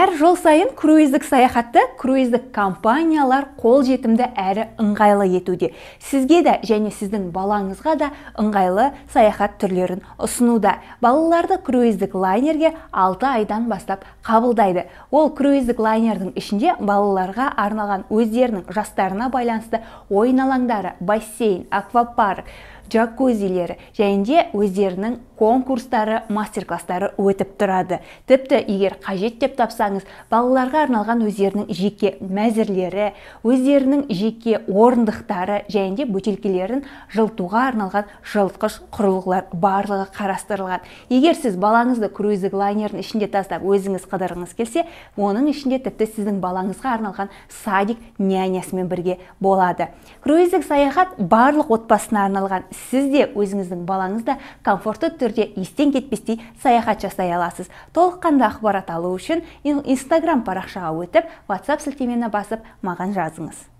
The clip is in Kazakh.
Әр жыл сайын круиздік саяхатты круиздік компаниялар қолжетімді әрі ыңғайлы етуде. Сізге де және сіздің балаңызға да ыңғайлы саяхат түрлерін ұсынуда. Балаларды круиздік лайнерге 6 айдан бастап қабылдайды. Ол круиздік лайнердің ішінде балаларға арналған өздерінің жастарына байланысты ойын алаңдары, бассейн, аквапарк, джакузилері және де өздерінің конкурстары, мастер-класстары өтіп тұрады. Тіпті егер қажет деп тапсаңыз, балаларға арналған өздерінің жеке мәзірлері, өздерінің жеке орындықтары және де бөтелкелерін жылытуға арналған жылытқыш құрылғылар барлығы қарастырылған. Егер сіз балаңызды круиздік лайнердің ішінде тастап өзіңіз қыдырғыңыз келсе, оның ішінде тіпті сіздің балаңызға арналған садик нянясымен бірге болады. Круиздік саяхат барлық отбасына арналған. Сіз де өзіңіздің балаңызда комфортты түрде естен кетпестей саяхат жасай аласыз. Толыққанды ақпарат алу үшін Instagram парақшаға өтіп, WhatsApp сілтемені басып маған жазыңыз.